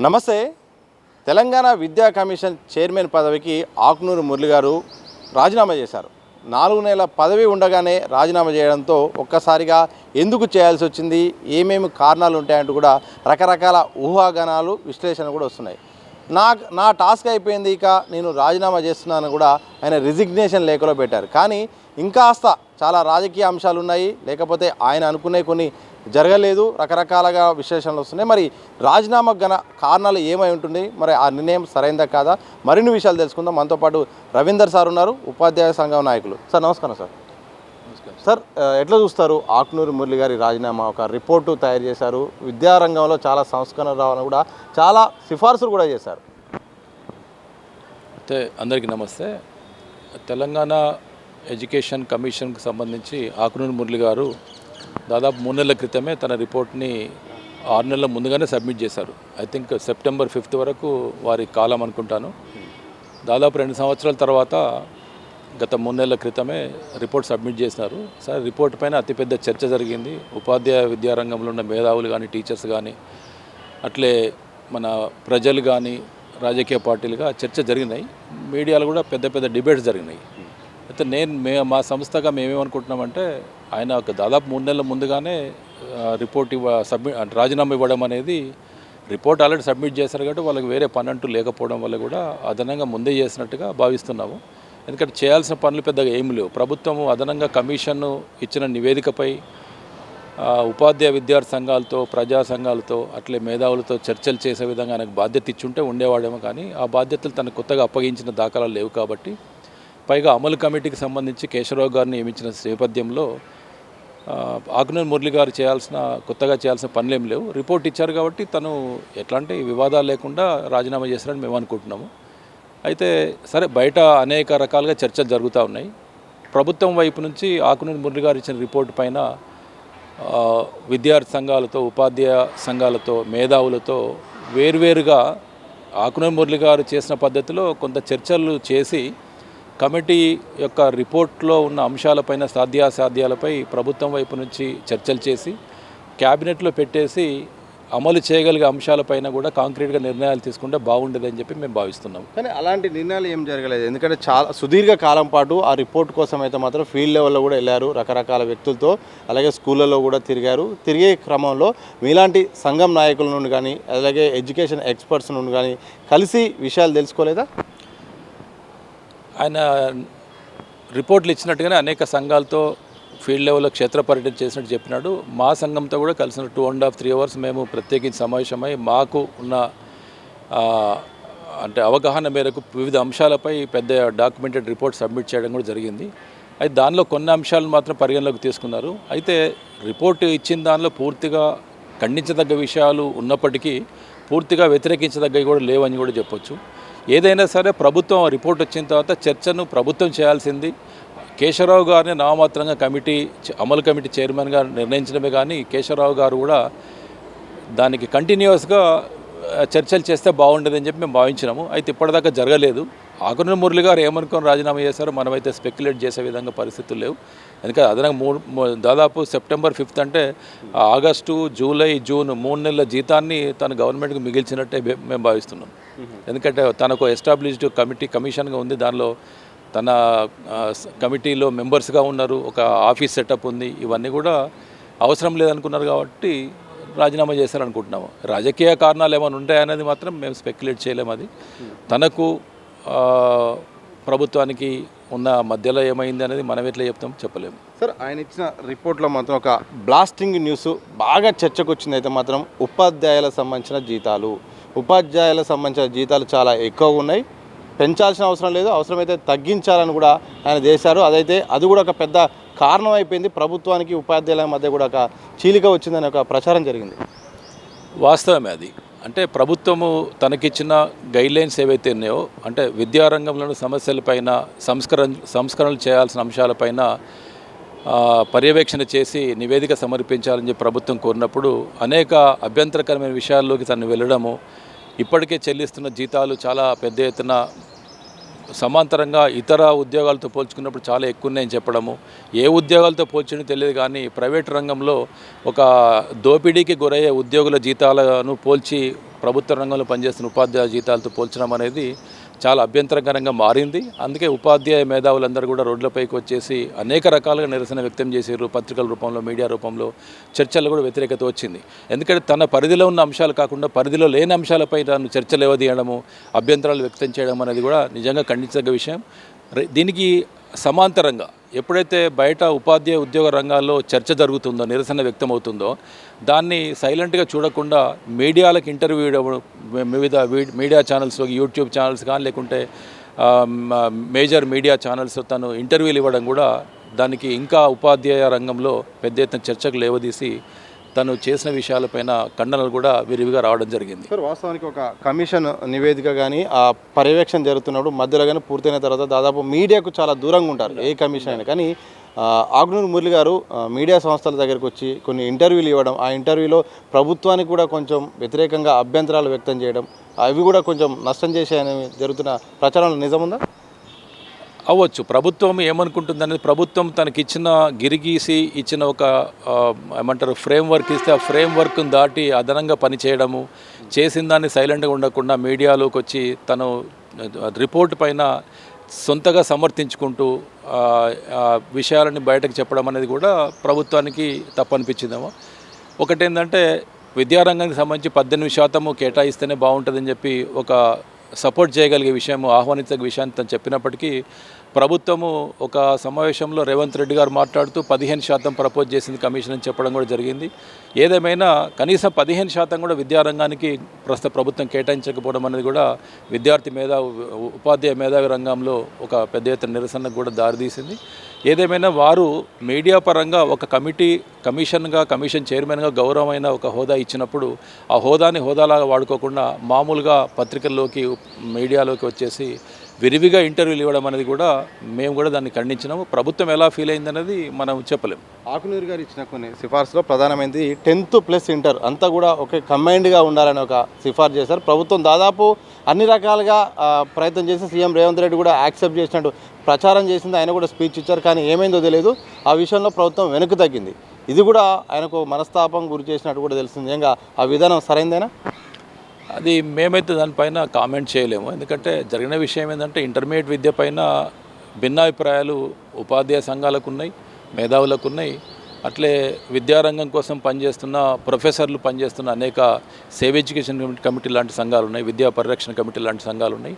నమస్తే. తెలంగాణ విద్యా commission chairman పదవికి ఆకునూరు మురళి గారు రాజీనామా చేశారు. 4 నెలల పదవి ఉండగానే రాజీనామా చేయడంతో ఒక్కసారిగా ఎందుకు చేయాల్సి వచ్చింది, ఏమేమి కారణాలు ఉంటాయంటూ కూడా రకరకాల ఊహాగానాలు విశ్లేషణ కూడా వస్తున్నాయి. నా టాస్క్ అయిపోయింది, ఇక నేను రాజీనామా చేస్తున్నాను కూడా ఆయన రిజిగ్నేషన్ లేఖలో పెట్టారు. కానీ ఇంకాస్త చాలా రాజకీయ అంశాలు ఉన్నాయి, లేకపోతే ఆయన అనుకునే కొన్ని జరగలేదు, రకరకాలుగా విశ్లేషణలు వస్తున్నాయి. మరి రాజీనామా కారణాలు ఏమై ఉంటుంది, మరి ఆ నిర్ణయం సరైందా కాదా, మరిన్ని విషయాలు తెలుసుకుందాం. మనతో పాటు రవీందర్ సార్ ఉన్నారు, ఉపాధ్యాయ సంఘం నాయకులు. సార్ నమస్కారం. సార్ ఎట్లా చూస్తారు ఆకునూరు మురళి గారి రాజీనామా? ఒక రిపోర్టు తయారు చేశారు, విద్యారంగంలో చాలా సంస్కరణ రావాలని కూడా చాలా సిఫార్సులు కూడా చేశారు. అయితే అందరికీ నమస్తే. తెలంగాణ ఎడ్యుకేషన్ కమిషన్కి సంబంధించి ఆకునూరు మురళి గారు దాదాపు 3 నెలల క్రితమే తన రిపోర్ట్ని 6 నెలల ముందుగానే సబ్మిట్ చేశారు. ఐ థింక్ సెప్టెంబర్ 5 వరకు వారి కాలం అనుకుంటాను. దాదాపు 2 సంవత్సరాల తర్వాత గత 3 నెలల క్రితమే రిపోర్ట్ సబ్మిట్ చేసినారు. సరే, రిపోర్ట్ పైన అతిపెద్ద చర్చ జరిగింది. ఉపాధ్యాయ విద్యారంగంలో ఉన్న మేధావులు కానీ, టీచర్స్ కానీ, అట్లే మన ప్రజలు కానీ, రాజకీయ పార్టీలుగా చర్చ జరిగినాయి. మీడియాలో కూడా పెద్ద పెద్ద డిబేట్స్ జరిగినాయి. అయితే మా సంస్థగా మేమేమనుకుంటున్నామంటే, ఆయన ఒక దాదాపు 3 నెలల ముందుగానే రిపోర్ట్ రాజీనామా ఇవ్వడం అనేది, రిపోర్ట్ ఆల్రెడీ సబ్మిట్ చేశారు కాబట్టి వాళ్ళకి వేరే పని అంటూ లేకపోవడం వల్ల కూడా అదనంగా ముందే చేసినట్టుగా భావిస్తున్నాము. ఎందుకంటే చేయాల్సిన పనులు పెద్దగా ఏమి లేవు. ప్రభుత్వము అదనంగా కమిషన్ ఇచ్చిన నివేదికపై ఉపాధ్యాయ విద్యార్థి సంఘాలతో, ప్రజా సంఘాలతో, అట్లే మేధావులతో చర్చలు చేసే విధంగా ఆయనకు బాధ్యత ఇచ్చుంటే ఉండేవాడేమో. కానీ ఆ బాధ్యతలు తనకు కొత్తగా అప్పగించిన దాఖలాలు లేవు. కాబట్టి పైగా అమలు కమిటీకి సంబంధించి కేశవరావు గారిని నియమించిన నేపథ్యంలో ఆకునూరు మురళి గారు కొత్తగా చేయాల్సిన పనులేం లేవు. రిపోర్ట్ ఇచ్చారు కాబట్టి తను ఎట్లాంటి వివాదాలు లేకుండా రాజీనామా చేస్తారని మేము అనుకుంటున్నాము. అయితే సరే, బయట అనేక రకాలుగా చర్చలు జరుగుతూ ఉన్నాయి. ప్రభుత్వం వైపు నుంచి ఆకునూరు మురళి గారు ఇచ్చిన రిపోర్టు పైన విద్యార్థి సంఘాలతో, ఉపాధ్యాయ సంఘాలతో, మేధావులతో వేర్వేరుగా ఆకునూరు మురళి గారు చేసిన పద్ధతిలో కొంత చర్చలు చేసి కమిటీ యొక్క రిపోర్ట్లో ఉన్న అంశాలపైన, సాధ్యాసాధ్యాలపై ప్రభుత్వం వైపు నుంచి చర్చలు చేసి క్యాబినెట్లో పెట్టేసి అమలు చేయగలిగే అంశాలపైన కూడా కాంక్రీట్గా నిర్ణయాలు తీసుకుంటే బాగుండేదని చెప్పి మేము భావిస్తున్నాం. కానీ అలాంటి నిర్ణయాలు ఏం జరగలేదు. ఎందుకంటే చాలా సుదీర్ఘ కాలం పాటు ఆ రిపోర్ట్ కోసం అయితే మాత్రం ఫీల్డ్ లెవెల్లో కూడా వెళ్ళారు, రకరకాల వ్యక్తులతో, అలాగే స్కూళ్ళలో కూడా తిరిగే క్రమంలో మీలాంటి సంఘం నాయకుల నుండి కానీ, అలాగే ఎడ్యుకేషన్ ఎక్స్పర్ట్స్ నుండి కానీ కలిసి విషయాలు తెలుసుకోలేదా? ఆయన రిపోర్ట్లు ఇచ్చినట్టుగానే అనేక సంఘాలతో ఫీల్డ్ లెవెల్లో క్షేత్ర పర్యటన చేసినట్టు చెప్పినాడు. మా సంఘంతో కూడా కలిసిన 2.5-3 అవర్స్ మేము ప్రత్యేకించి సమావేశమై మాకు ఉన్న అవగాహన మేరకు వివిధ అంశాలపై పెద్ద డాక్యుమెంటెడ్ రిపోర్ట్ సబ్మిట్ చేయడం కూడా జరిగింది. అయితే దానిలో కొన్ని అంశాలను మాత్రం పరిగణలోకి తీసుకున్నారు. అయితే రిపోర్టు ఇచ్చిన దానిలో పూర్తిగా ఖండించదగ్గ విషయాలు ఉన్నప్పటికీ పూర్తిగా వ్యతిరేకించదగ్గవి కూడా లేవని కూడా చెప్పొచ్చు. ఏదైనా సరే ప్రభుత్వం రిపోర్ట్ వచ్చిన తర్వాత చర్చను ప్రభుత్వం చేయాల్సింది. కేశవరావు గారిని నామమాత్రంగా అమలు కమిటీ చైర్మన్గా నిర్ణయించడమే కానీ కేశవరావు గారు కూడా దానికి కంటిన్యూస్గా చర్చలు చేస్తే బాగుండేదని చెప్పి మేము భావించినాము. అయితే ఇప్పటిదాకా జరగలేదు. ఆకునూరు మురళి గారు ఏమనుకొని రాజీనామా చేశారో మనమైతే స్పెక్యులేట్ చేసే విధంగా పరిస్థితులు లేవు. ఎందుకంటే అదనంగా దాదాపు సెప్టెంబర్ 5 అంటే ఆగస్టు, జూలై, జూన్ 3 నెలల జీతాన్ని తన గవర్నమెంట్కి మిగిల్చినట్టే మేము భావిస్తున్నాం. ఎందుకంటే తనకు ఎస్టాబ్లిష్డ్ కమిషన్గా ఉంది, దానిలో తన కమిటీలో మెంబర్స్గా ఉన్నారు, ఒక ఆఫీస్ సెటప్ ఉంది. ఇవన్నీ కూడా అవసరం లేదనుకున్నారు కాబట్టి రాజీనామా చేశారనుకుంటున్నాము. రాజకీయ కారణాలు ఏమైనా ఉంటాయనేది మాత్రం మేము స్పెక్యులేట్ చేయలేము. అది తనకు ప్రభుత్వానికి ఉన్న మధ్యలో ఏమైంది అనేది మనం ఎట్లా చెప్పలేము. సార్, ఆయన ఇచ్చిన రిపోర్ట్లో మాత్రం ఒక బ్లాస్టింగ్ న్యూస్ బాగా చర్చకు వచ్చింది. అయితే మాత్రం ఉపాధ్యాయులకు సంబంధించిన జీతాలు చాలా ఎక్కువగా ఉన్నాయి, పెంచాల్సిన అవసరం లేదు, అవసరమైతే తగ్గించాలని కూడా ఆయన చేశారు. అది కూడా ఒక పెద్ద కారణం అయిపోయింది. ప్రభుత్వానికి ఉపాధ్యాయుల మధ్య కూడా ఒక చీలిక వచ్చిందని ఒక ప్రచారం జరిగింది. వాస్తవమే అది. అంటే ప్రభుత్వము తనకిచ్చిన గైడ్లైన్స్ ఏవైతే ఉన్నాయో, అంటే విద్యారంగంలోని సమస్యలపైన, సంస్కరణలు చేయాల్సిన అంశాలపైన పర్యవేక్షణ చేసి నివేదిక సమర్పించాలని చెప్పి ప్రభుత్వం కోరినప్పుడు అనేక అభ్యంతరకరమైన విషయాల్లోకి తను వెళ్ళడము, ఇప్పటికే చెల్లిస్తున్న జీతాలు చాలా పెద్ద ఎత్తున సమాంతరంగా ఇతర ఉద్యోగాలతో పోల్చుకున్నప్పుడు చాలా ఎక్కువ ఉన్నాయని చెప్పడము, ఏ ఉద్యోగాలతో పోల్చడం తెలియదు కానీ ప్రైవేట్ రంగంలో ఒక దోపిడీకి గురయ్యే ఉద్యోగుల జీతాలను పోల్చి ప్రభుత్వ రంగంలో పనిచేస్తున్న ఉపాధ్యాయ జీతాలతో పోల్చడం అనేది చాలా అభ్యంతరకరంగా మారింది. అందుకే ఉపాధ్యాయ మేధావులందరూ కూడా రోడ్లపైకి వచ్చేసి అనేక రకాలుగా నిరసన వ్యక్తం చేశారు. పత్రికల రూపంలో, మీడియా రూపంలో చర్చలు కూడా వ్యతిరేకత వచ్చింది. ఎందుకంటే తన పరిధిలో ఉన్న అంశాలు కాకుండా పరిధిలో లేని అంశాలపై తాను చర్చలు ఏవదీయడము, అభ్యంతరాలు వ్యక్తం చేయడం అనేది కూడా నిజంగా ఖండించదగ్గ విషయం. దీనికి సమాంతరంగా ఎప్పుడైతే బయట ఉపాధ్యాయ ఉద్యోగ రంగాల్లో చర్చ జరుగుతుందో, నిరసన వ్యక్తమవుతుందో దాన్ని సైలెంట్గా చూడకుండా మీడియాలకు ఇంటర్వ్యూ ఇవ్వడం, వివిధ మీడియా ఛానల్స్, యూట్యూబ్ ఛానల్స్ కానీ లేకుంటే మేజర్ మీడియా ఛానల్స్ తను ఇంటర్వ్యూలు ఇవ్వడం కూడా దానికి ఇంకా ఉపాధ్యాయ రంగంలో పెద్ద ఎత్తున చర్చకు లేవదీసి తను చేసిన విషయాలపైన ఖండనలు కూడా విరివిగా రావడం జరిగింది. సార్, వాస్తవానికి ఒక కమిషన్ నివేదిక కానీ ఆ పర్యవేక్షణ జరుగుతున్నప్పుడు మధ్యలో కానీ పూర్తయిన తర్వాత దాదాపు మీడియాకు చాలా దూరంగా ఉంటారు ఏ కమిషన్ అయినా. కానీ ఆకునూరు మురళి గారు మీడియా సంస్థల దగ్గరికి వచ్చి కొన్ని ఇంటర్వ్యూలు ఇవ్వడం, ఆ ఇంటర్వ్యూలో ప్రభుత్వానికి కూడా కొంచెం వ్యతిరేకంగా అభ్యంతరాలు వ్యక్తం చేయడం, అవి కూడా కొంచెం నష్టం చేసాయని జరుగుతున్న ప్రచారంలో నిజముందా? అవ్వచ్చు. ప్రభుత్వం ఏమనుకుంటుందనేది, ప్రభుత్వం తనకిచ్చిన గిరిగీసి ఇచ్చిన ఒక ఏమంటారు ఫ్రేమ్వర్క్ ఇస్తే ఆ ఫ్రేమ్వర్క్ని దాటి అదనంగా పనిచేయడము, చేసిన దాన్ని సైలెంట్గా ఉండకుండా మీడియాలోకి వచ్చి తను రిపోర్ట్ పైన సొంతగా సమర్థించుకుంటూ విషయాలని బయటకు చెప్పడం అనేది కూడా ప్రభుత్వానికి తప్పనిపించిందేమో. ఒకటేంటంటే విద్యారంగానికి సంబంధించి 18% కేటాయిస్తేనే బాగుంటుందని చెప్పి ఒక సపోర్ట్ చేయగలిగే విషయం, ఆహ్వానించగలిగే విషయాన్ని తను చెప్పినప్పటికీ ప్రభుత్వము ఒక సమావేశంలో రేవంత్ రెడ్డి గారు మాట్లాడుతూ 15% ప్రపోజ్ చేసింది కమిషన్ అని చెప్పడం కూడా జరిగింది. ఏదేమైనా కనీసం 15% కూడా విద్యారంగానికి ప్రస్తుత ప్రభుత్వం కేటాయించకపోవడం అనేది కూడా విద్యార్థి ఉపాధ్యాయ మేధావి రంగంలో ఒక పెద్ద ఎత్తున నిరసనకు కూడా దారితీసింది. ఏదేమైనా వారు మీడియా పరంగా ఒక కమిషన్ చైర్మన్గా గౌరవమైన ఒక హోదా ఇచ్చినప్పుడు ఆ హోదాని హోదాలాగా వాడుకోకుండా మామూలుగా పత్రికల్లోకి, మీడియాలోకి వచ్చేసి విరివిగా ఇంటర్వ్యూలు ఇవ్వడం అనేది కూడా మేము కూడా దాన్ని ఖండించినాము. ప్రభుత్వం ఎలా ఫీల్ అయిందనేది మనం చెప్పలేము. ఆకునూరు గారు ఇచ్చిన కొన్ని సిఫార్సులో ప్రధానమైనది 10th+ ఇంటర్ అంతా కూడా ఒకే కంబైన్డ్గా ఉండాలని ఒక సిఫార్సు చేశారు. ప్రభుత్వం దాదాపు అన్ని రకాలుగా ప్రయత్నం చేసి సీఎం రేవంత్ రెడ్డి కూడా యాక్సెప్ట్ చేసినట్టు ప్రచారం చేసింది. ఆయన కూడా స్పీచ్ ఇచ్చారు. కానీ ఏమైందో తెలియదు, ఆ విషయంలో ప్రభుత్వం వెనక్కి తగ్గింది. ఇది కూడా ఆయనకు మనస్తాపం గురి చేసినట్టు కూడా తెలుస్తుంది. నిజంగా ఆ విధానం సరైందేనా? అది మేమైతే దానిపైన కామెంట్ చేయలేము. ఎందుకంటే జరిగిన విషయం ఏంటంటే ఇంటర్మీడియట్ విద్య పైన భిన్నాభిప్రాయాలు ఉపాధ్యాయ సంఘాలకు ఉన్నాయి, మేధావులకు ఉన్నాయి. అట్లే విద్యారంగం కోసం పనిచేస్తున్న ప్రొఫెసర్లు పనిచేస్తున్న అనేక సేవ్ ఎడ్యుకేషన్ కమిటీ లాంటి సంఘాలు ఉన్నాయి, విద్యా పరిరక్షణ కమిటీ లాంటి సంఘాలు ఉన్నాయి.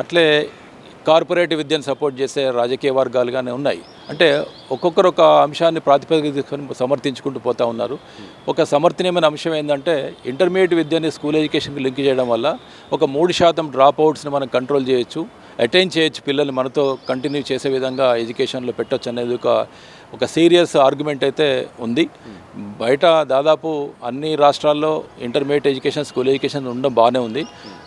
అట్లే కార్పొరేట్ విద్యను సపోర్ట్ చేసే రాజకీయ వర్గాలుగానే ఉన్నాయి. అంటే ఒక్కొక్కరు ఒక అంశాన్ని ప్రాతిపదిక తీసుకొని సమర్థించుకుంటూ పోతూ ఉన్నారు. ఒక సమర్థనీయమైన అంశం ఏంటంటే ఇంటర్మీడియట్ విద్యని స్కూల్ ఎడ్యుకేషన్కి లింక్ చేయడం వల్ల ఒక 3% డ్రాప్ అవుట్స్ని మనం కంట్రోల్ చేయొచ్చు, అటైన్ చేయొచ్చు, పిల్లల్ని మనతో కంటిన్యూ చేసే విధంగా ఎడ్యుకేషన్లో పెట్టొచ్చు అనేది ఒక సీరియస్ ఆర్గ్యుమెంట్ అయితే ఉంది. బయట దాదాపు అన్ని రాష్ట్రాల్లో ఇంటర్మీడియట్ ఎడ్యుకేషన్, స్కూల్ ఎడ్యుకేషన్ ఉండడం బాగానే ఉంది.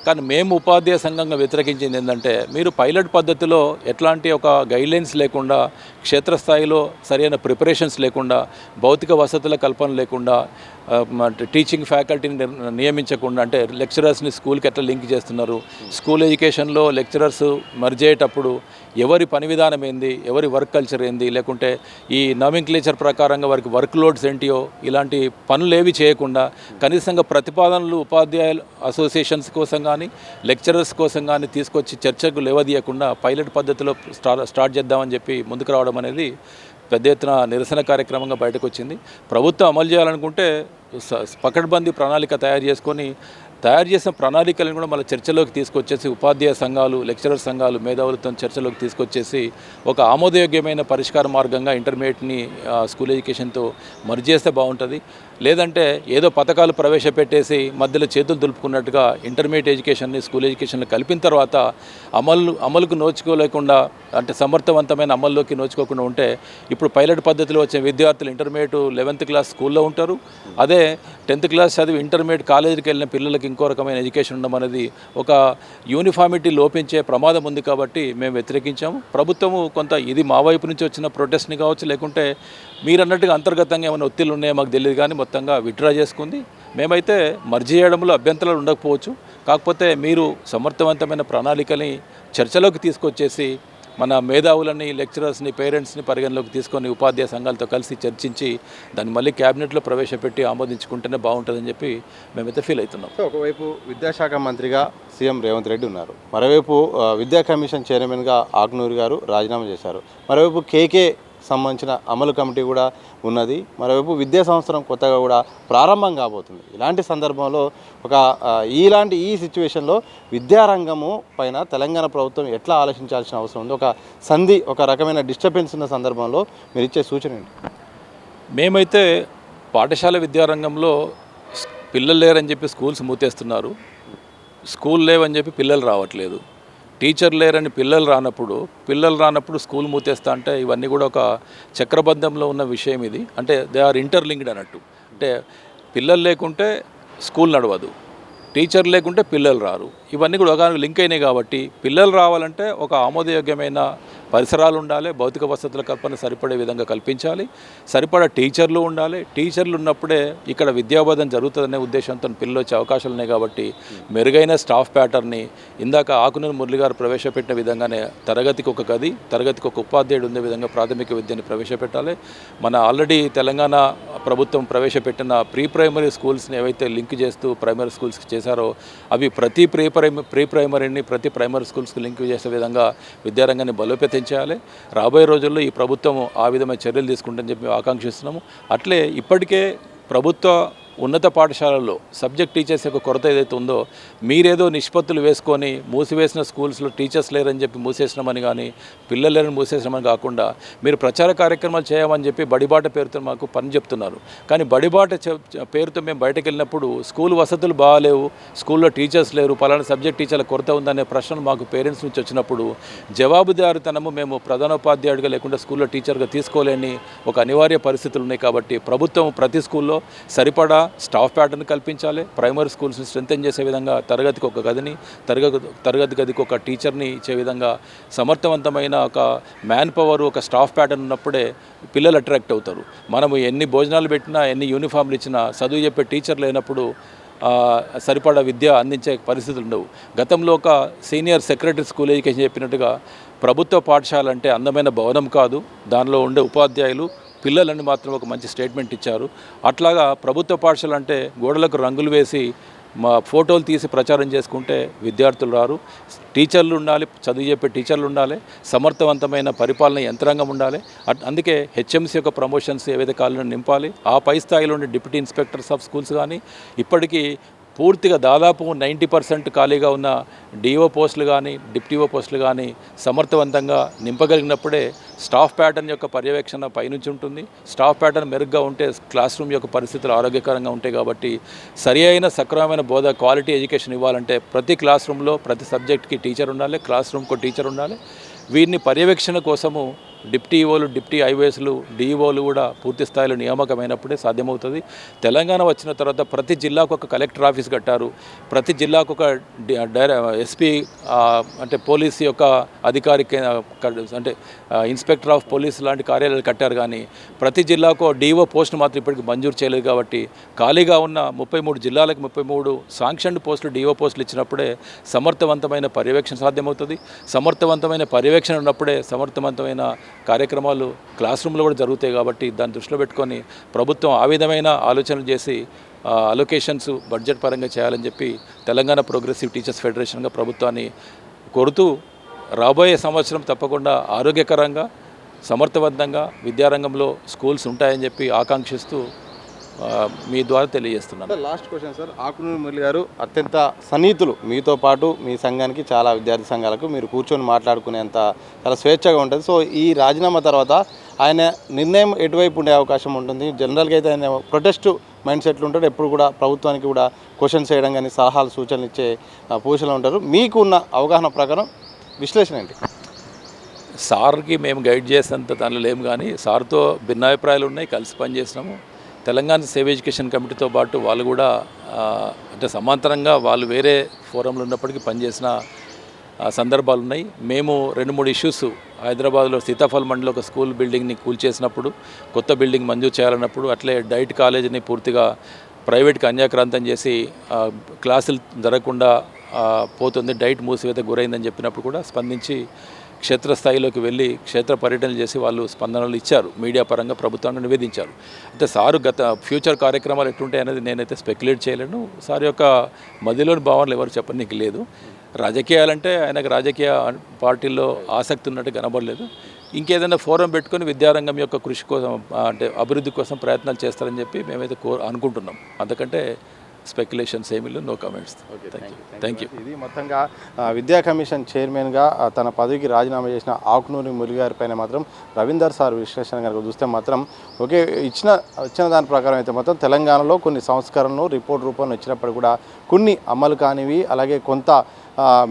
కానీ మేము ఉపాధ్యాయ సంఘంగా వ్యతిరేకించింది ఏంటంటే మీరు పైలట్ పద్ధతిలో ఎట్లాంటి ఒక గైడ్లైన్స్ లేకుండా, క్షేత్రస్థాయిలో సరైన ప్రిపరేషన్స్ లేకుండా, భౌతిక వసతుల కల్పన లేకుండా, టీచింగ్ ఫ్యాకల్టీని నియమించకుండా, అంటే లెక్చరర్స్ని స్కూల్కి ఎట్లా లింక్ చేస్తున్నారు, స్కూల్ ఎడ్యుకేషన్లో లెక్చరర్స్ మర్జ్ అయ్యేటప్పుడు ఎవరి పని విధానం ఏంది, ఎవరి వర్క్ కల్చర్ ఏంది, లేకుంటే ఈ నామింక్లేచర్ ప్రకారంగా వారికి వర్క్ లోడ్స్ ఏంటియో ఇలాంటి పనులు ఏవి చేయకుండా కనీసంగా ప్రతిపాదనలు ఉపాధ్యాయుల అసోసియేషన్స్ కోసం కానీ లెక్చరర్స్ కోసం కానీ తీసుకొచ్చి చర్చకు లేవదీయకుండా పైలట్ పద్ధతిలో స్టార్ట్ చేద్దామని చెప్పి ముందుకు రావడం అనేది పెద్ద ఎత్తున నిరసన కార్యక్రమంగా బయటకు వచ్చింది. ప్రభుత్వం అమలు చేయాలనుకుంటే పకడ్బందీ ప్రణాళిక తయారు చేసిన ప్రణాళికలను కూడా మళ్ళీ చర్చలోకి తీసుకొచ్చేసి ఉపాధ్యాయ సంఘాలు, లెక్చరర్ సంఘాలు, మేధావులతో చర్చలోకి తీసుకొచ్చేసి ఒక ఆమోదయోగ్యమైన పరిష్కార మార్గంగా ఇంటర్మీడియట్ని స్కూల్ ఎడ్యుకేషన్తో మర్జ్ చేస్తే బాగుంటుంది. లేదంటే ఏదో పథకాలు ప్రవేశపెట్టేసి మధ్యలో చేతులు దులుపుకున్నట్టుగా ఇంటర్మీడియట్ ఎడ్యుకేషన్ని స్కూల్ ఎడ్యుకేషన్లో కలిపిన తర్వాత అమలుకు నోచుకోలేకుండా, అంటే సమర్థవంతమైన అమల్లోకి నోచుకోకుండా ఉంటే ఇప్పుడు పైలట్ పద్ధతిలో వచ్చే విద్యార్థులు ఇంటర్మీడియట్ 11th క్లాస్ స్కూల్లో ఉంటారు. అదే 10th క్లాస్ చదివి ఇంటర్మీడియట్ కాలేజీకి వెళ్ళిన పిల్లలకి ఇంకో రకమైన ఎడ్యుకేషన్ ఉండడం అనేది ఒక యూనిఫామిటీ లోపించే ప్రమాదం ఉంది. కాబట్టి మేము వ్యతిరేకించాము. ప్రభుత్వము కొంత ఇది మా వైపు నుంచి వచ్చిన ప్రొటెస్ట్ని కావచ్చు, లేకుంటే మీరు అన్నట్టుగా అంతర్గతంగా ఏమైనా ఒత్తిళ్ళు ఉన్నాయో మాకు తెలియదు, కానీ మొత్తంగా విత్డ్రా చేసుకుంది. మేమైతే మర్జీ చేయడంలో అభ్యంతరాలు ఉండకపోవచ్చు. కాకపోతే మీరు సమర్థవంతమైన ప్రణాళికని చర్చలోకి తీసుకొచ్చేసి మన మేధావులని, లెక్చరర్స్ని, పేరెంట్స్ని పరిగణలోకి తీసుకొని ఉపాధ్యాయ సంఘాలతో కలిసి చర్చించి దాన్ని మళ్ళీ క్యాబినెట్లో ప్రవేశపెట్టి ఆమోదించుకుంటేనే బాగుంటుందని చెప్పి మేమైతే ఫీల్ అవుతున్నాం. సో ఒకవైపు విద్యాశాఖ మంత్రిగా సీఎం రేవంత్ రెడ్డి ఉన్నారు, మరోవైపు విద్యా కమిషన్ చైర్మన్గా ఆకునూరి గారు రాజీనామా చేశారు, మరోవైపు కేకే సంబంధించిన అమలు కమిటీ కూడా ఉన్నది, మరోవైపు విద్యా సంవత్సరం కొత్తగా కూడా ప్రారంభం కాబోతుంది. ఇలాంటి సందర్భంలో ఈ సిచ్యువేషన్లో విద్యారంగము పైన తెలంగాణ ప్రభుత్వం ఎట్లా ఆలోచించాల్సిన అవసరం ఉంది? ఒక రకమైన డిస్టర్బెన్స్ ఉన్న సందర్భంలో మీరు ఇచ్చే సూచన ఏంటి? మేమైతే పాఠశాల విద్యారంగంలో పిల్లలు లేరని చెప్పి స్కూల్స్ మూతేస్తున్నారు, స్కూల్ లేవని చెప్పి పిల్లలు రావట్లేదు, టీచర్ లేరని పిల్లలు రానప్పుడు స్కూల్ మూతేస్తా అంటే ఇవన్నీ కూడా ఒక చక్రబద్ధంలో ఉన్న విషయం ఇది. అంటే దే ఆర్ ఇంటర్లింక్డ్ అన్నట్టు. అంటే పిల్లలు లేకుంటే స్కూల్ నడవదు, టీచర్ లేకుంటే పిల్లలు రారు, ఇవన్నీ కూడా ఒక లింక్ అయినాయి. కాబట్టి పిల్లలు రావాలంటే ఒక ఆమోదయోగ్యమైన పరిసరాలు ఉండాలి, భౌతిక వసతుల కల్పన సరిపడే విధంగా కల్పించాలి, సరిపడా టీచర్లు ఉండాలి. టీచర్లు ఉన్నప్పుడే ఇక్కడ విద్యాబోధన జరుగుతుందనే ఉద్దేశంతో పిల్లలు వచ్చే అవకాశాలు ఉన్నాయి. కాబట్టి మెరుగైన స్టాఫ్ ప్యాటర్న్ని ఇందాక ఆకునూరి మురళి గారు ప్రవేశపెట్టిన విధంగానే తరగతికి ఒక గది, తరగతికి ఒక ఉపాధ్యాయుడు ఉండే విధంగా ప్రాథమిక విద్యని ప్రవేశపెట్టాలి. మన ఆల్రెడీ తెలంగాణ ప్రభుత్వం ప్రవేశపెట్టిన ప్రైమరీ స్కూల్స్ని ఏవైతే లింక్ చేస్తూ ప్రైమరీ స్కూల్స్కి చేశారో అవి ప్రతి ప్రైమరీని ప్రతి ప్రైమరీ స్కూల్స్కి లింక్ చేసే విధంగా విద్యారంగాన్ని బలోపేతం చేయాలి. రాబోయే రోజుల్లో ఈ ప్రభుత్వం ఆ విధమైన చర్యలు తీసుకుంటుందని చెప్పి ఆకాంక్షిస్తున్నాము. అట్లే ఇప్పటికే ప్రభుత్వ ఉన్నత పాఠశాలల్లో సబ్జెక్ట్ టీచర్స్ యొక్క కొరత ఏదైతే ఉందో మీరేదో నిష్పత్తులు వేసుకొని మూసివేసిన స్కూల్స్లో టీచర్స్ లేరని చెప్పి మూసేసినామని కానీ పిల్లలు లేరని మూసేసినామని కాకుండా మీరు ప్రచార కార్యక్రమాలు చేయమని చెప్పి బడిబాట పేరుతో మాకు పని చెప్తున్నారు. కానీ బడిబాట పేరుతో మేము బయటకు వెళ్ళినప్పుడు స్కూల్ వసతులు బాగాలేవు, స్కూల్లో టీచర్స్ లేరు, పలానా సబ్జెక్ట్ టీచర్ల కొరత ఉందనే ప్రశ్నలు మాకు పేరెంట్స్ నుంచి వచ్చినప్పుడు జవాబుదారితనము మేము ప్రధానోపాధ్యాయుడిగా లేకుండా స్కూల్లో టీచర్గా తీసుకోలేని ఒక అనివార్య పరిస్థితులు ఉన్నాయి. కాబట్టి ప్రభుత్వం ప్రతి స్కూల్లో సరిపడా స్టాఫ్ ప్యాటర్న్ కల్పించాలి, ప్రైమరీ స్కూల్స్ని స్ట్రెంథెన్ చేసే విధంగా తరగతికి ఒక గదిని, తరగతి గదికి ఒక టీచర్ని ఇచ్చే విధంగా సమర్థవంతమైన ఒక మ్యాన్ పవర్, ఒక స్టాఫ్ ప్యాటర్న్ ఉన్నప్పుడే పిల్లలు అట్రాక్ట్ అవుతారు. మనము ఎన్ని భోజనాలు పెట్టినా, ఎన్ని యూనిఫామ్లు ఇచ్చినా చదువు చెప్పే టీచర్ లేనప్పుడు సరిపడా విద్య అందించే పరిస్థితులు ఉండవు. గతంలో ఒక సీనియర్ సెక్రటరీ స్కూల్ ఎడ్యుకేషన్ చెప్పినట్టుగా ప్రభుత్వ పాఠశాల అంటే అందమైన భవనం కాదు, దానిలో ఉండే ఉపాధ్యాయులు పిల్లలని మాత్రం ఒక మంచి స్టేట్మెంట్ ఇచ్చారు. అట్లాగా ప్రభుత్వ పాఠశాల అంటే గోడలకు రంగులు వేసి మా ఫోటోలు తీసి ప్రచారం చేసుకుంటే విద్యార్థులు రారు. టీచర్లు ఉండాలి, చదువు చెప్పే టీచర్లు ఉండాలి, సమర్థవంతమైన పరిపాలన యంత్రాంగం ఉండాలి. అందుకే హెచ్ఎంసీ యొక్క ప్రమోషన్స్ ఏవైతే కావాలని నింపాలి. ఆ పై స్థాయిలో ఉండే డిప్యూటీ ఇన్స్పెక్టర్స్ ఆఫ్ స్కూల్స్ కానీ ఇప్పటికీ పూర్తిగా దాదాపు 90% ఖాళీగా ఉన్న డిఓ పోస్టులు కానీ డిప్యూటీఓ పోస్టులు కానీ సమర్థవంతంగా నింపగలిగినప్పుడే స్టాఫ్ ప్యాటర్న్ యొక్క పర్యవేక్షణ పైనుంచి ఉంటుంది. స్టాఫ్ ప్యాటర్న్ మెరుగ్గా ఉంటే క్లాస్ రూమ్ యొక్క పరిస్థితులు ఆరోగ్యకరంగా ఉంటాయి. కాబట్టి సరి అయిన సక్రమమైన బోధ, క్వాలిటీ ఎడ్యుకేషన్ ఇవ్వాలంటే ప్రతి క్లాస్ రూమ్లో ప్రతి సబ్జెక్ట్కి టీచర్ ఉండాలి, క్లాస్ రూమ్కి టీచర్ ఉండాలి. వీరిని పర్యవేక్షణ కోసము డిప్యూటీఓలు, డిప్యూటీ ఐఓఎస్లు, డిఈఓలు కూడా పూర్తి స్థాయిలో నియామకమైనప్పుడే సాధ్యమవుతుంది. తెలంగాణ వచ్చిన తర్వాత ప్రతి జిల్లాకు ఒక కలెక్టర్ ఆఫీస్ కట్టారు, ప్రతి జిల్లాకు ఒక ఎస్పీ అంటే పోలీస్ యొక్క అధికారి అంటే ఇన్స్పెక్టర్ ఆఫ్ పోలీస్ లాంటి కార్యాలయాలు కట్టారు. కానీ ప్రతి జిల్లాకు డిఓ పోస్టును మాత్రం ఇప్పటికి మంజూరు చేయలేదు. కాబట్టి ఖాళీగా ఉన్న 33 జిల్లాలకు 33 శాంక్షన్డ్ పోస్టులు, డిఓ పోస్టులు ఇచ్చినప్పుడే సమర్థవంతమైన పర్యవేక్షణ సాధ్యమవుతుంది. సమర్థవంతమైన పర్యవేక్షణ ఉన్నప్పుడే సమర్థవంతమైన కార్యక్రమాలు క్లాస్ రూమ్లో కూడా జరుగుతాయి. కాబట్టి దాన్ని దృష్టిలో పెట్టుకొని ప్రభుత్వం ఆ విధమైన ఆలోచనలు చేసి అలొకేషన్స్ బడ్జెట్ పరంగా చేయాలని చెప్పి తెలంగాణ ప్రోగ్రెసివ్ టీచర్స్ ఫెడరేషన్గా ప్రభుత్వాన్ని కోరుతూ రాబోయే సంవత్సరం తప్పకుండా ఆరోగ్యకరంగా, సమర్థవంతంగా విద్యారంగంలో స్కూల్స్ ఉంటాయని చెప్పి ఆకాంక్షిస్తూ మీ ద్వారా తెలియజేస్తున్నాను. Last question sir, Akunuri Murali గారు అత్యంత సన్నిహితులు, మీతో పాటు మీ సంఘానికి చాలా విద్యార్థి సంఘాలకు మీరు కూర్చొని మాట్లాడుకునేంత చాలా స్వేచ్ఛగా ఉంటుంది. సో ఈ రాజీనామా తర్వాత ఆయన నిర్ణయం ఎటువైపు ఉండే అవకాశం ఉంటుంది? జనరల్గా అయితే ఆయన ప్రొటెస్ట్ మైండ్ సెట్లు ఉంటాడు, ఎప్పుడు కూడా ప్రభుత్వానికి కూడా క్వశ్చన్స్ చేయడం కానీ సలహాలు సూచనలు ఇచ్చే పొజిషన్లో ఉంటారు. మీకు ఉన్న అవగాహన ప్రకారం విశ్లేషణ ఏంటి? సార్కి మేము గైడ్ చేసేంత దానిలో లేము, కానీ సార్తో భిన్నాభిప్రాయాలు ఉన్నాయి, కలిసి పనిచేసినాము. తెలంగాణ సేవ్ ఎడ్యుకేషన్ కమిటీతో పాటు వాళ్ళు కూడా అంటే సమాంతరంగా వాళ్ళు వేరే ఫోరంలో ఉన్నప్పటికీ పనిచేసిన సందర్భాలు ఉన్నాయి. మేము 2-3 ఇష్యూస్ హైదరాబాద్లో సీతాఫల్ మండలిలో ఒక స్కూల్ బిల్డింగ్ని కూల్చేసినప్పుడు, కొత్త బిల్డింగ్ మంజూరు చేయాలన్నప్పుడు, అట్లే డైట్ కాలేజీని పూర్తిగా ప్రైవేట్కి అన్యాక్రాంతం చేసి క్లాసులు జరగకుండా పోతుంది, డైట్ మూసివేత గురైందని చెప్పినప్పుడు కూడా స్పందించి క్షేత్రస్థాయిలోకి వెళ్ళి క్షేత్ర పర్యటనలు చేసి వాళ్ళు స్పందనలు ఇచ్చారు, మీడియా పరంగా ప్రభుత్వాన్ని నివేదించారు. అయితే సారు ఫ్యూచర్ కార్యక్రమాలు ఎట్లుంటాయి అనేది నేనైతే స్పెక్యులేట్ చేయలేను. సార్ యొక్క మదిలోని భావనలు ఎవరు చెప్పనీకి లేదు. రాజకీయాలంటే ఆయనకు రాజకీయ పార్టీల్లో ఆసక్తి ఉన్నట్టు కనబడలేదు. ఇంకేదైనా ఫోరం పెట్టుకొని విద్యారంగం యొక్క కృషి కోసం అంటే అభివృద్ధి కోసం ప్రయత్నాలు చేస్తారని చెప్పి మేమైతే అనుకుంటున్నాం. అందుకంటే స్పెక్యులేషన్స్ ఏమీ లేవు, నో కామెంట్స్. Thank you. ఇది మొత్తంగా విద్యా కమిషన్ చైర్మన్గా తన పదవికి రాజీనామా చేసిన ఆకునూరి మురళి గారి పైన మాత్రం రవీందర్ సార్ విశ్లేషణ కనుక చూస్తే మాత్రం ఓకే ఇచ్చిన దాని ప్రకారం అయితే మాత్రం తెలంగాణలో కొన్ని సంస్కరణలు రిపోర్ట్ రూపంలో ఇచ్చినప్పుడు కూడా కొన్ని అమలు కానివి, అలాగే కొంత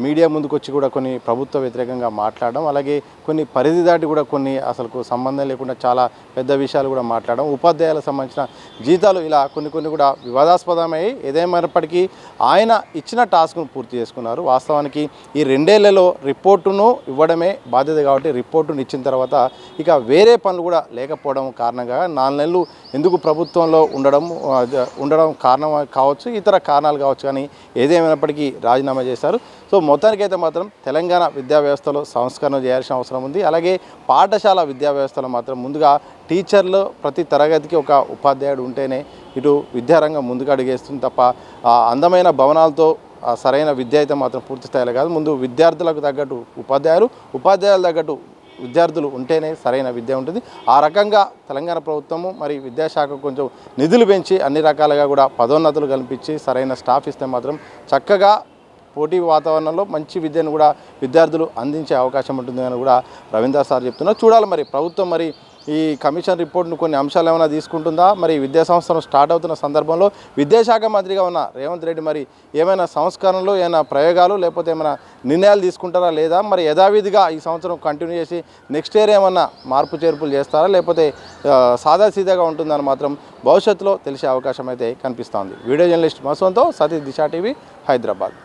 మీడియా ముందుకు వచ్చి కూడా కొన్ని ప్రభుత్వ వ్యతిరేకంగా మాట్లాడడం, అలాగే కొన్ని పరిధి దాటి కూడా కొన్ని అసలు సంబంధం లేకుండా చాలా పెద్ద విషయాలు కూడా మాట్లాడడం, ఉపాధ్యాయులకు సంబంధించిన జీతాలు ఇలా కొన్ని కూడా వివాదాస్పదమై ఏదేమైనప్పటికీ ఆయన ఇచ్చిన టాస్క్ను పూర్తి చేసుకున్నారు. వాస్తవానికి ఈ 2 ఏళ్లలో రిపోర్టును ఇవ్వడమే బాధ్యత కాబట్టి రిపోర్టును ఇచ్చిన తర్వాత ఇక వేరే పనులు కూడా లేకపోవడం కారణంగా 4 నెలలు ఎందుకు ప్రభుత్వంలో ఉండడం కారణం కావచ్చు, ఇతర కారణాలు కావచ్చు, కానీ ఏదేమైనప్పటికీ రాజీనామా చేశారు. సో మొత్తానికైతే మాత్రం తెలంగాణ విద్యా వ్యవస్థలో సంస్కరణ చేయాల్సిన అవసరం ఉంది. అలాగే పాఠశాల విద్యా వ్యవస్థలో మాత్రం ముందుగా టీచర్లు ప్రతి తరగతికి ఒక ఉపాధ్యాయుడు ఉంటేనే ఇటు విద్యారంగం ముందుకు అడిగేస్తుంది తప్ప అందమైన భవనాలతో సరైన విద్య అయితే మాత్రం పూర్తి స్థాయిలో కాదు. ముందు విద్యార్థులకు తగ్గట్టు ఉపాధ్యాయులు తగ్గట్టు విద్యార్థులు ఉంటేనే సరైన విద్య ఉంటుంది. ఆ రకంగా తెలంగాణ ప్రభుత్వము మరి విద్యాశాఖ కొంచెం నిధులు పెంచి అన్ని రకాలుగా కూడా పదోన్నతులు కల్పించి సరైన స్టాఫ్ ఇస్తే మాత్రం చక్కగా పోటీ వాతావరణంలో మంచి విద్యను కూడా విద్యార్థులు అందించే అవకాశం ఉంటుందని కూడా రవీందర్ సార్ చెప్తున్నారు. చూడాలి మరి ప్రభుత్వం మరి ఈ కమిషన్ రిపోర్ట్ను కొన్ని అంశాలు ఏమైనా తీసుకుంటుందా, మరి విద్యా సంస్థలు స్టార్ట్ అవుతున్న సందర్భంలో విద్యాశాఖ మంత్రిగా ఉన్న రేవంత్ రెడ్డి మరి ఏమైనా సంస్కరణలు, ఏమైనా ప్రయోగాలు లేకపోతే ఏమైనా నిర్ణయాలు తీసుకుంటారా లేదా, మరి యథావిధిగా ఈ సంవత్సరం కంటిన్యూ చేసి నెక్స్ట్ ఇయర్ ఏమన్నా మార్పు చేర్పులు చేస్తారా లేకపోతే సాదాసీదాగా ఉంటుందని మాత్రం భవిష్యత్తులో తెలిసే అవకాశం అయితే కనిపిస్తోంది. వీడియో జర్నలిస్ట్ మసంతో సతీష్, దిశ టీవీ, హైదరాబాద్.